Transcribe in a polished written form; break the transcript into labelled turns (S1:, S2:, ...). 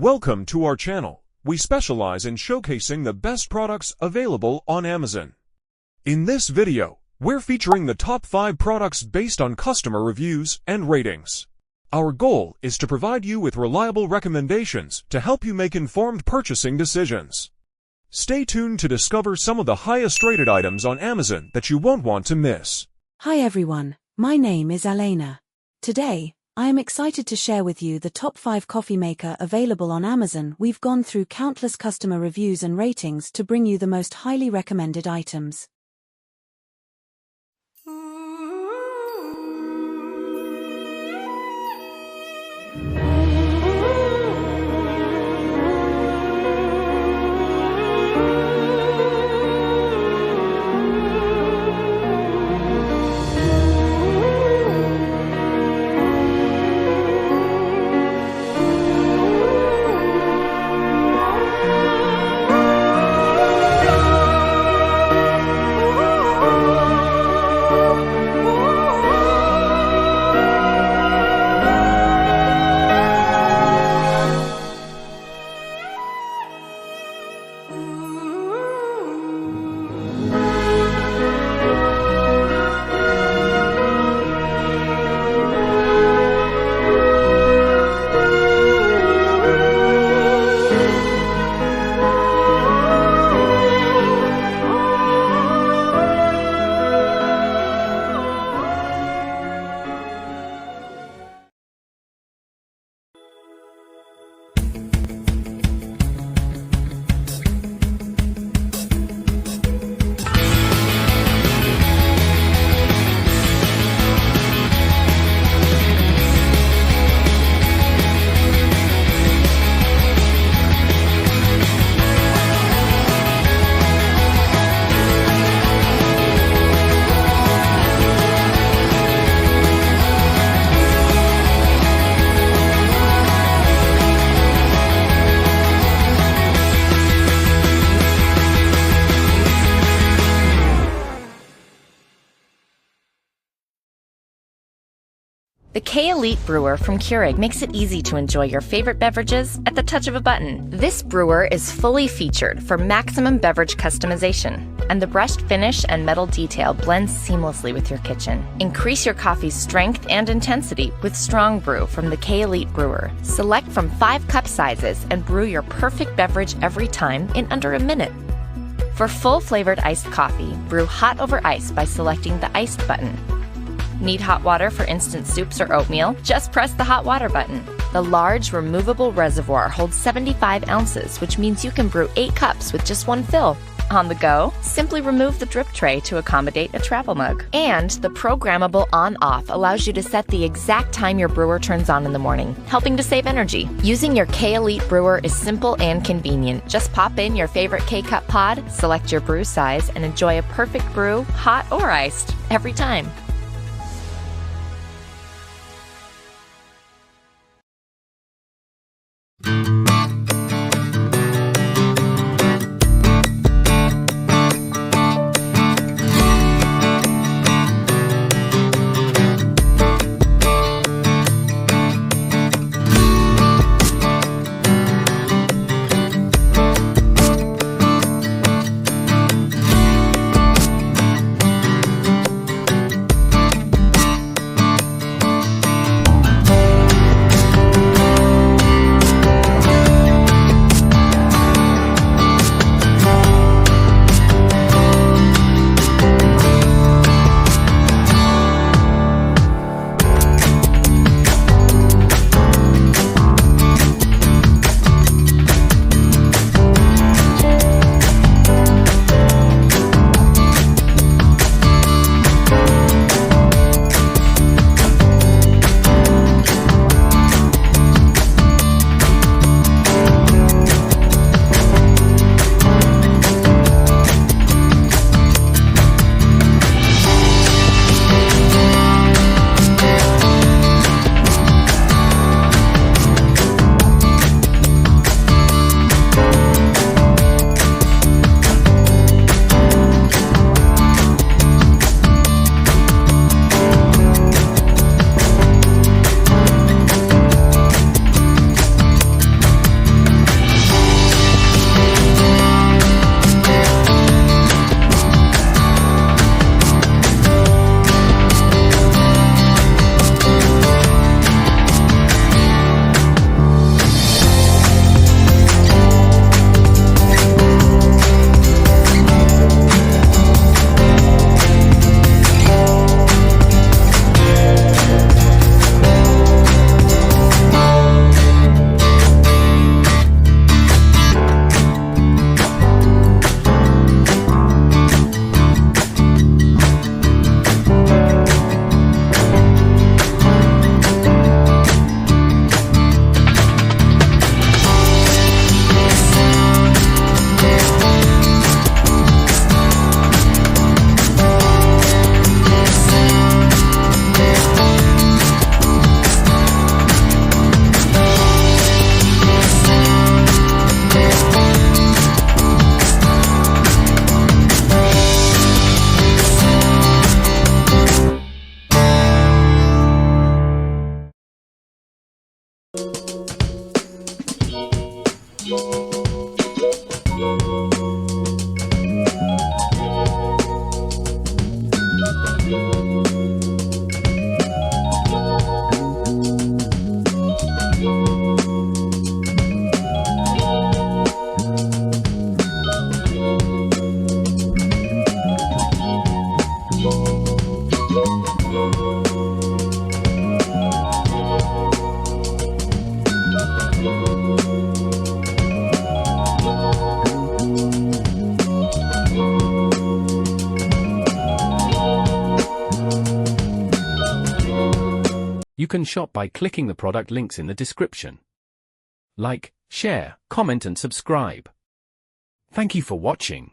S1: Welcome to our channel. We specialize in showcasing the best products available on Amazon. In this video, we're featuring the top 5 products based on customer reviews and ratings. Our goal is to provide you with reliable recommendations to help you make informed purchasing decisions. Stay tuned to discover some of the highest rated items on Amazon that you won't want to miss.
S2: Hi everyone, my name is Elena. Today, I am excited to share with you the top 5 coffee maker available on Amazon. We've gone through countless customer reviews and ratings to bring you the most highly recommended items.
S3: The K-Elite Brewer from Keurig makes it easy to enjoy your favorite beverages at the touch of a button. This brewer is fully featured for maximum beverage customization, and the brushed finish and metal detail blends seamlessly with your kitchen. Increase your coffee's strength and intensity with Strong Brew from the K-Elite Brewer. Select from 5 cup sizes and brew your perfect beverage every time in under a minute. For full-flavored iced coffee, brew hot over ice by selecting the iced button. Need hot water for instant soups or oatmeal? Just press the hot water button. The large removable reservoir holds 75 ounces, which means you can brew 8 cups with just one fill. On the go, simply remove the drip tray to accommodate a travel mug. And the programmable on-off allows you to set the exact time your brewer turns on in the morning, helping to save energy. Using your K-Elite brewer is simple and convenient. Just pop in your favorite K-Cup pod, select your brew size, and enjoy a perfect brew, hot or iced, every time.
S4: You can shop by clicking the product links in the description. Like, share, comment and subscribe. Thank you for watching.